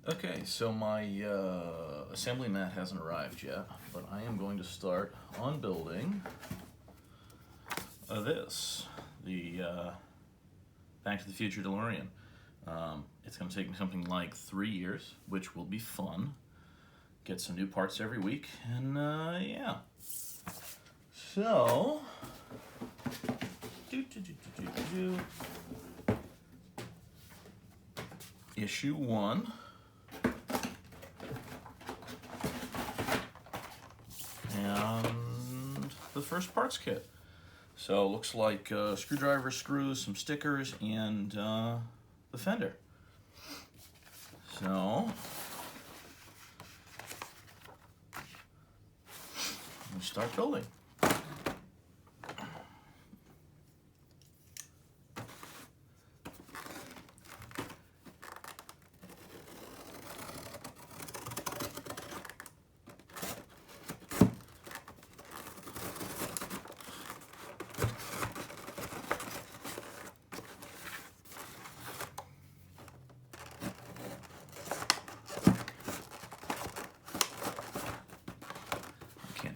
Okay, so my assembly mat hasn't arrived yet, but I am going to start on building the Back to the Future DeLorean. It's going to take me something like 3 years, which will be fun. Get some new parts every week, and yeah. So, issue 1. And the first parts kit. So looks like screwdriver, screws, some stickers, and the fender. So we start building.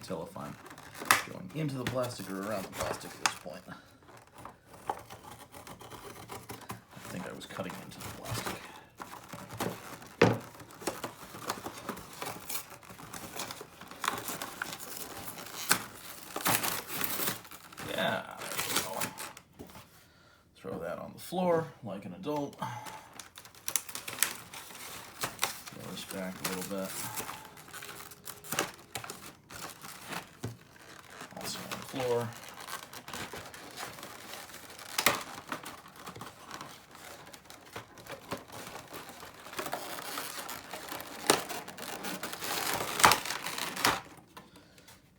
Tell if I'm going into the plastic or around the plastic at this point. I think I was cutting into the plastic. Yeah, there we go. Throw that on the floor like an adult. Throw this back a little bit. Floor.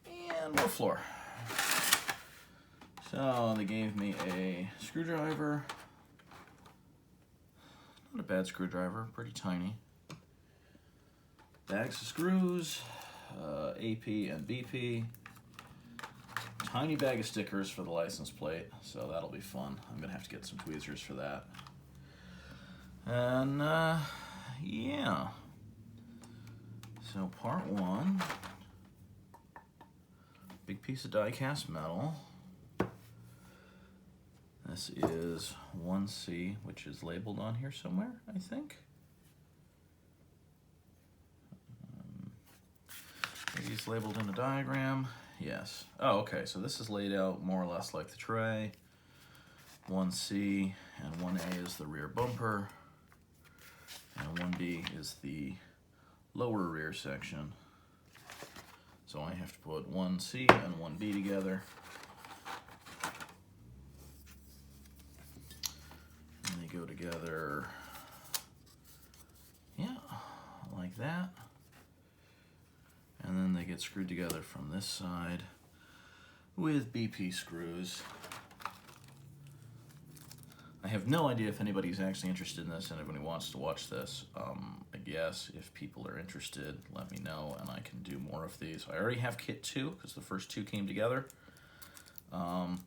And more floor. So they gave me a screwdriver. Not a bad screwdriver, pretty tiny. Bags of screws, AP and BP. Tiny bag of stickers for the license plate, so that'll be fun. I'm gonna have to get some tweezers for that. And yeah. So part 1, big piece of die-cast metal. This is 1C, which is labeled on here somewhere, I think. Maybe it's labeled in the diagram. Yes. Oh, okay. So this is laid out more or less like the tray. 1C and 1A is the rear bumper. And 1B is the lower rear section. So I have to put 1C and 1B together. And they go together, yeah, like that. And then they get screwed together from this side with BP screws. I have no idea if anybody's actually interested in this and anybody wants to watch this. I guess if people are interested, let me know and I can do more of these. I already have kit 2 because the first 2 came together. And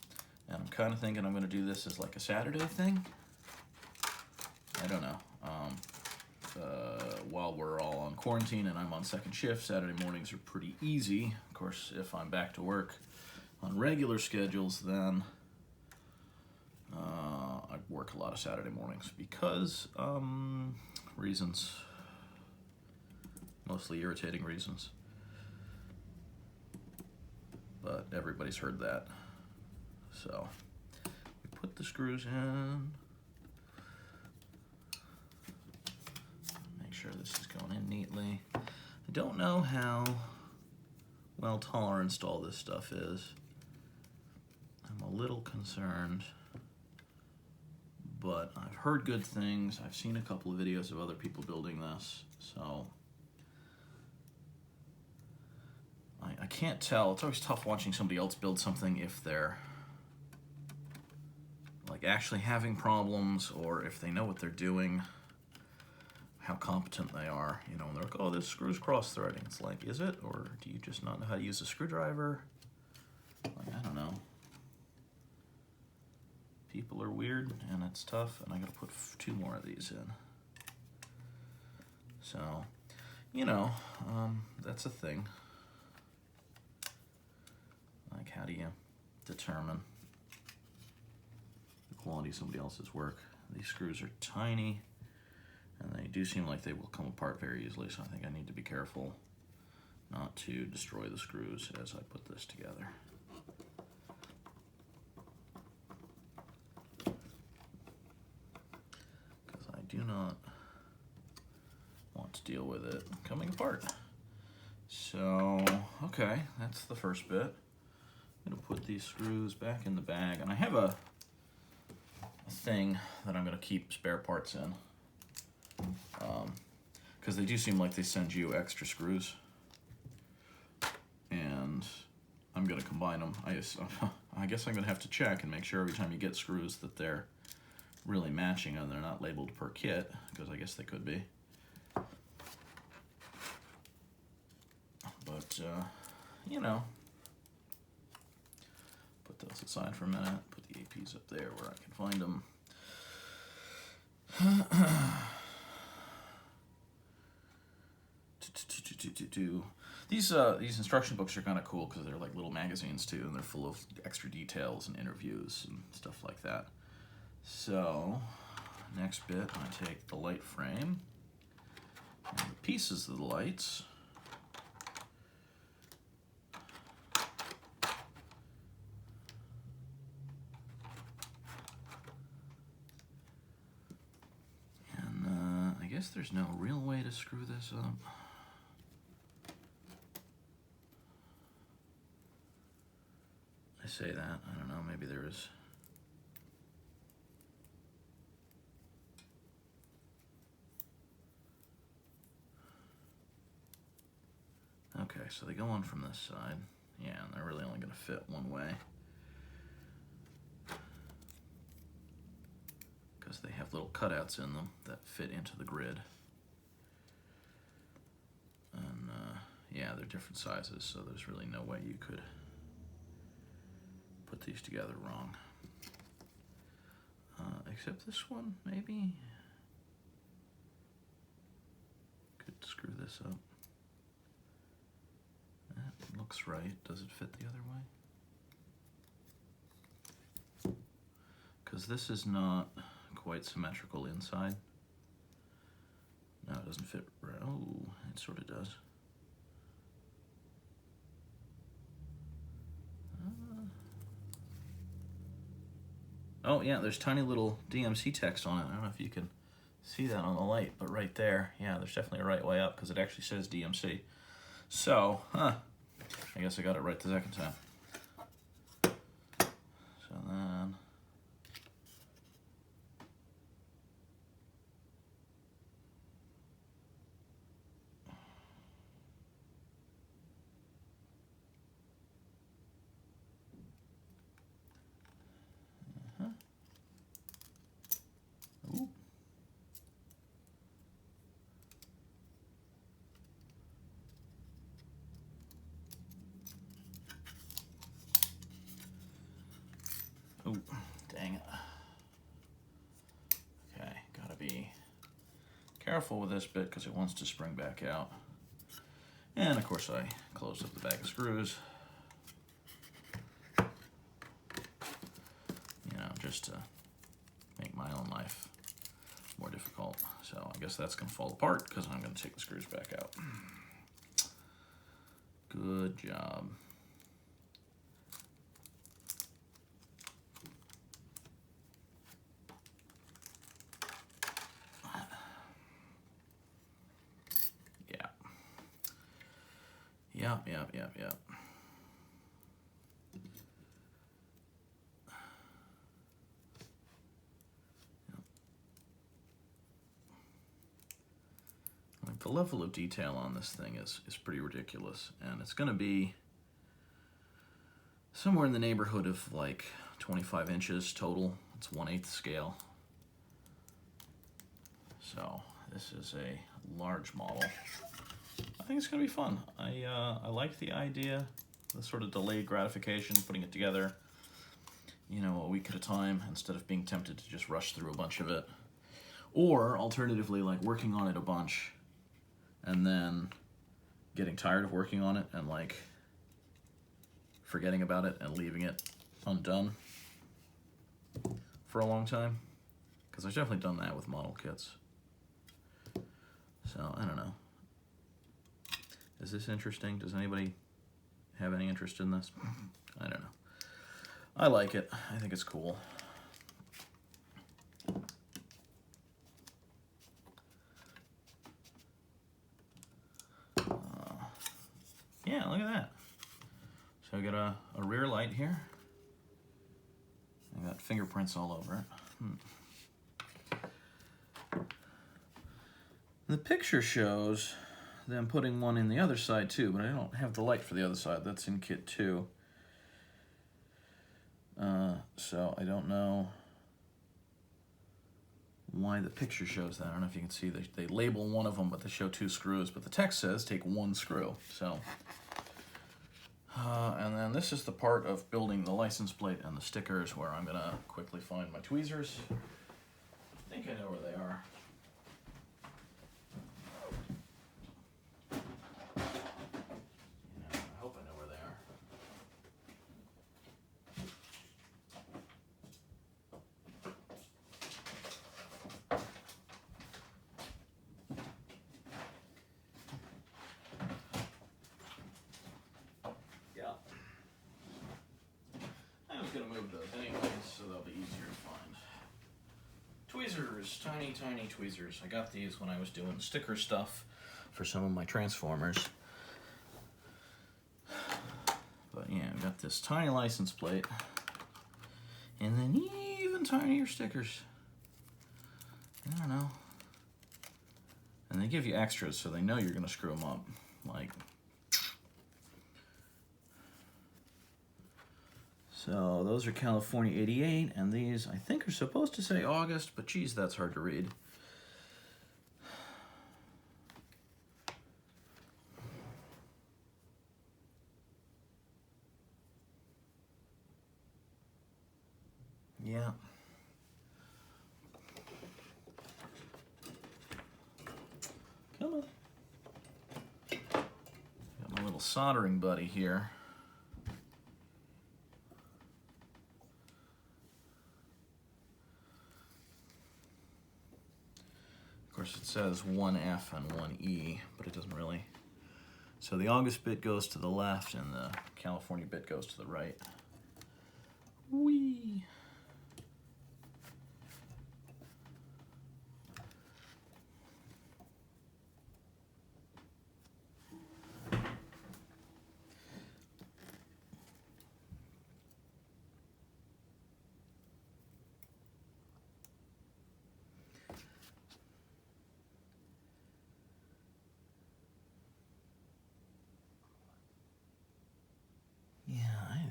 I'm kind of thinking I'm going to do this as like a Saturday thing. I don't know. While we're all on quarantine and I'm on second shift, Saturday mornings are pretty easy. Of course, if I'm back to work on regular schedules, then I work a lot of Saturday mornings because reasons, mostly irritating reasons. But everybody's heard that. So we put the screws in. Sure this is going in neatly. I don't know how well toleranced all this stuff is. I'm a little concerned, but I've heard good things. I've seen a couple of videos of other people building this, so I can't tell. It's always tough watching somebody else build something if they're like actually having problems or if they know what they're doing. How competent they are, you know, and they're like, oh, this screw's cross-threading. It's like, is it? Or do you just not know how to use a screwdriver? Like, I don't know. People are weird, and it's tough, and I gotta put 2 more of these in. So, you know, that's a thing. Like, how do you determine the quality of somebody else's work? These screws are tiny, and they do seem like they will come apart very easily, so I think I need to be careful not to destroy the screws as I put this together. Because I do not want to deal with it coming apart. So, okay, that's the first bit. I'm gonna put these screws back in the bag, and I have a thing that I'm gonna keep spare parts in, because they do seem like they send you extra screws, and I'm gonna combine them. I guess I'm gonna have to check and make sure every time you get screws that they're really matching and they're not labeled per kit, because I guess they could be. But you know, put those aside for a minute. Put the APs up there where I can find them. These instruction books are kind of cool because they're like little magazines too, and they're full of extra details and interviews and stuff like that. So, next bit, I take the light frame and the pieces of the lights. And I guess there's no real way to screw this up. I say that, I don't know, maybe there is. Okay, so they go on from this side. Yeah, and they're really only going to fit one way, because they have little cutouts in them that fit into the grid. And yeah, they're different sizes, so there's really no way you could put these together wrong. Except this one, maybe. Could screw this up. That looks right. Does it fit the other way? Because this is not quite symmetrical inside. No, it doesn't fit right. Oh, it sort of does. Oh yeah, there's tiny little DMC text on it. I don't know if you can see that on the light, but right there, yeah, there's definitely a right way up because it actually says DMC. So, I guess I got it right the second time. So then, ooh. Oh, dang it. Okay, gotta be careful with this bit because it wants to spring back out. And of course I closed up the bag of screws. You know, just to make my own life more difficult. So I guess that's gonna fall apart because I'm gonna take the screws back out. Good job. Yep. Like the level of detail on this thing is pretty ridiculous, and it's going to be somewhere in the neighborhood of like 25 inches total. It's 1/8 scale. So this is a large model. I think it's going to be fun. I like the idea, the sort of delayed gratification, putting it together, you know, a week at a time instead of being tempted to just rush through a bunch of it. Or alternatively, like working on it a bunch and then getting tired of working on it and like forgetting about it and leaving it undone for a long time. Because I've definitely done that with model kits. So, I don't know. Is this interesting? Does anybody have any interest in this? I don't know. I like it. I think it's cool. Yeah, look at that. So I got a rear light here. I got fingerprints all over it. The picture shows them putting one in the other side too, but I don't have the light for the other side. That's in kit 2. So I don't know why the picture shows that. I don't know if you can see, they label one of them, but they show 2 screws, but the text says take 1 screw. So, and then this is the part of building the license plate and the stickers where I'm gonna quickly find my tweezers. I think I know where they are. I hope I know where they are. Gonna move those anyways, so they'll be easier to find. Tweezers, tiny tweezers. I got these when I was doing sticker stuff for some of my Transformers. But yeah, I got this tiny license plate, and then even tinier stickers. I don't know. And they give you extras, so they know you're gonna screw them up. Like. So those are California 88, and these I think are supposed to say August, but geez, that's hard to read. Yeah. Come on. Got my little soldering buddy here. Of course, it says 1F and 1E, but it doesn't really. So the August bit goes to the left, and the California bit goes to the right. Whee!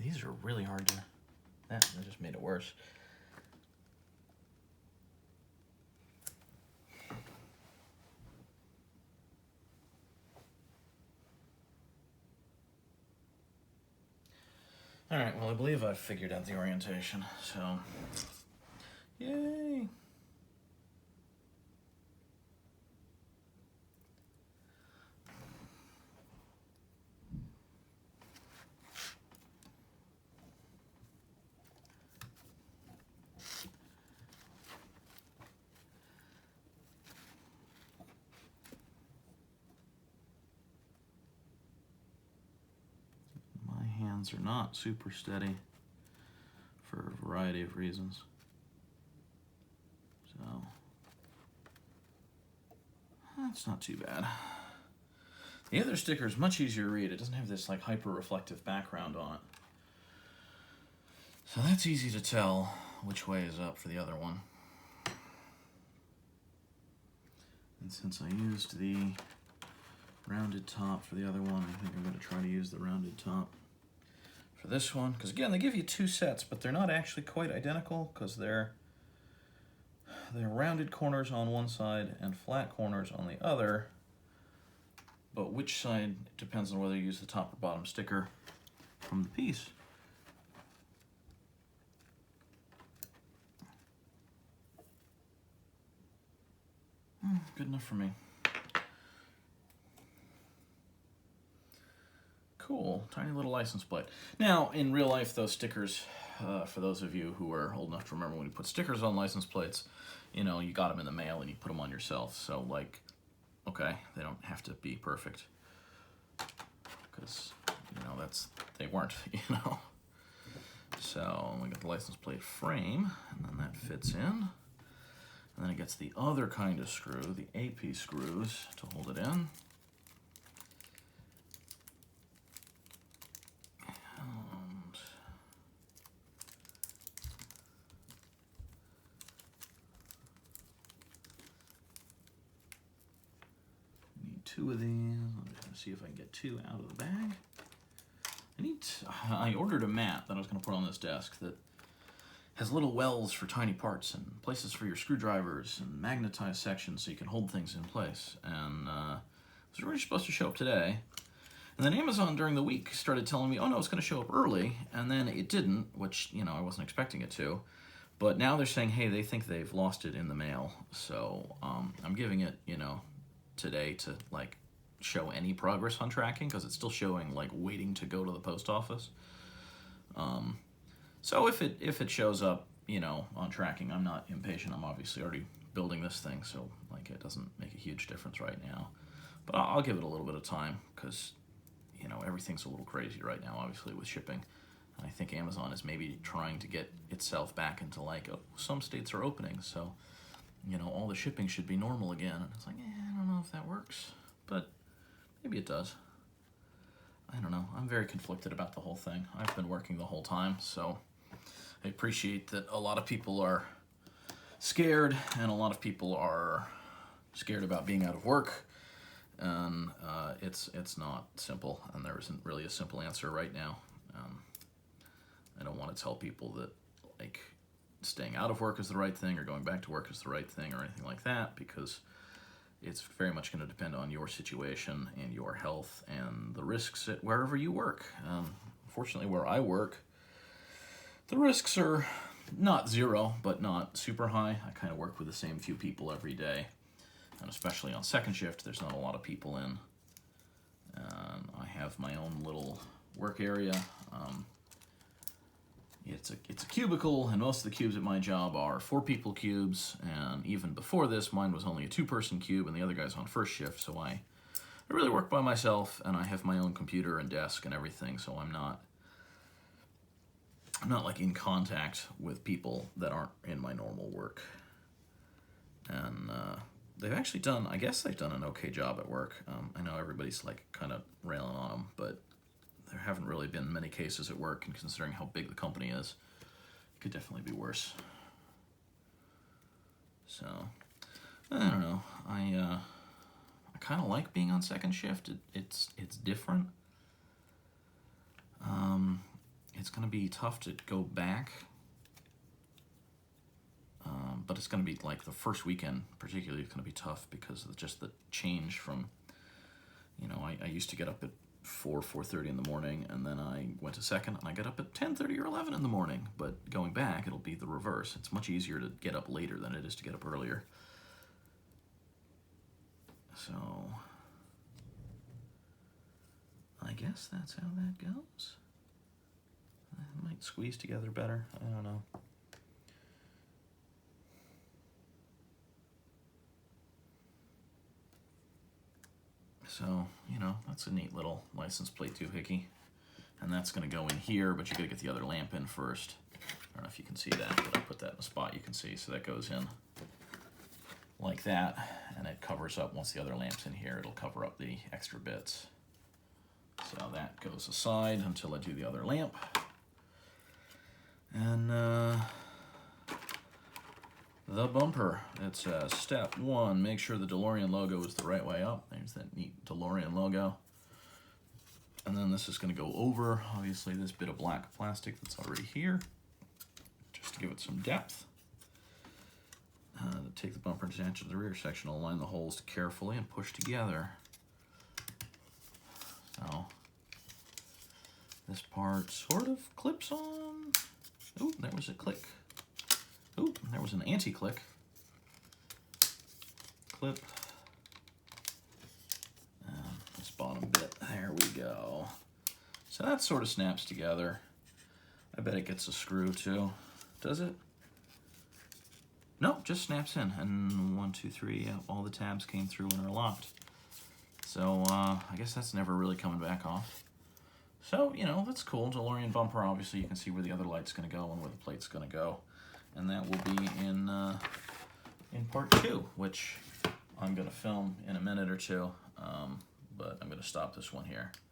These are really hard to. That just made it worse. All right, well, I believe I've figured out the orientation, so yay. Are not super steady for a variety of reasons. So that's not too bad. The other sticker is much easier to read. It doesn't have this like hyper reflective background on it. So that's easy to tell which way is up for the other one. And since I used the rounded top for the other one, I think I'm going to try to use the rounded top for this one, because again, they give you 2 sets, but they're not actually quite identical, because they're rounded corners on one side and flat corners on the other, but which side depends on whether you use the top or bottom sticker from the piece. Good enough for me. Cool, tiny little license plate. Now, in real life, those stickers, for those of you who are old enough to remember when you put stickers on license plates, you know, you got them in the mail and you put them on yourself. So, like, okay, they don't have to be perfect. Because, you know, they weren't, you know. So, we got the license plate frame, and then that fits in. And then it gets the other kind of screw, the AP screws, to hold it in. Two of these. I'm just going to see if I can get two out of the bag. I ordered a mat that I was going to put on this desk that has little wells for tiny parts and places for your screwdrivers and magnetized sections so you can hold things in place. And it was really supposed to show up today. And then Amazon during the week started telling me, oh no, it's going to show up early. And then it didn't, which, you know, I wasn't expecting it to. But now they're saying, hey, they think they've lost it in the mail. So I'm giving it, you know, today to like show any progress on tracking, because it's still showing like waiting to go to the post office. So if it shows up, you know, on tracking, I'm not impatient. I'm obviously already building this thing, so like it doesn't make a huge difference right now. But I'll give it a little bit of time, because, you know, everything's a little crazy right now, obviously, with shipping. And I think Amazon is maybe trying to get itself back into like, oh, some states are opening, so, you know, all the shipping should be normal again. And it's like, I don't know if that works, but maybe it does. I don't know. I'm very conflicted about the whole thing. I've been working the whole time, so I appreciate that a lot of people are scared, and a lot of people are scared about being out of work. And it's not simple, and there isn't really a simple answer right now. I don't want to tell people that like staying out of work is the right thing or going back to work is the right thing or anything like that, because it's very much going to depend on your situation and your health and the risks at wherever you work. Fortunately, where I work, the risks are not zero, but not super high. I kind of work with the same few people every day, and especially on second shift, there's not a lot of people in. I have my own little work area. It's a cubicle, and most of the cubes at my job are 4-people cubes, and even before this, mine was only a 2-person cube, and the other guy's on first shift, so I really work by myself, and I have my own computer and desk and everything, so I'm not like in contact with people that aren't in my normal work. And they've actually done, I guess they've done an okay job at work. I know everybody's like kind of railing on them, but there haven't really been many cases at work, and considering how big the company is, it could definitely be worse. So, I don't know. I kind of like being on second shift. It's different. It's going to be tough to go back, but it's going to be like the first weekend particularly, it's going to be tough because of just the change from, you know, I used to get up at 4:30 in the morning, and then I went to second, and I get up at 10:30 or 11 in the morning. But going back, it'll be the reverse. It's much easier to get up later than it is to get up earlier. So I guess that's how that goes. It might squeeze together better. I don't know. So, you know, that's a neat little license plate doohickey. And that's going to go in here, but you got to get the other lamp in first. I don't know if you can see that, but I put that in a spot you can see. So that goes in like that, and it covers up, once the other lamp's in here, it'll cover up the extra bits. So that goes aside until I do the other lamp. And the bumper, it says step 1, make sure the DeLorean logo is the right way up. There's that neat DeLorean logo. And then this is going to go over, obviously, this bit of black plastic that's already here, just to give it some depth. To take the bumper and attach it to the rear section, align the holes carefully and push together. So this part sort of clips on. Oh, there was a click. Oh, there was an anti-click. Clip. This bottom bit. There we go. So that sort of snaps together. I bet it gets a screw too. Does it? No, just snaps in. And 1, 2, 3, yeah, all the tabs came through and are locked. So I guess that's never really coming back off. So, you know, that's cool. DeLorean bumper, obviously you can see where the other light's gonna go and where the plate's gonna go. And that will be in part 2, which I'm gonna film in a minute or two. But I'm gonna stop this one here.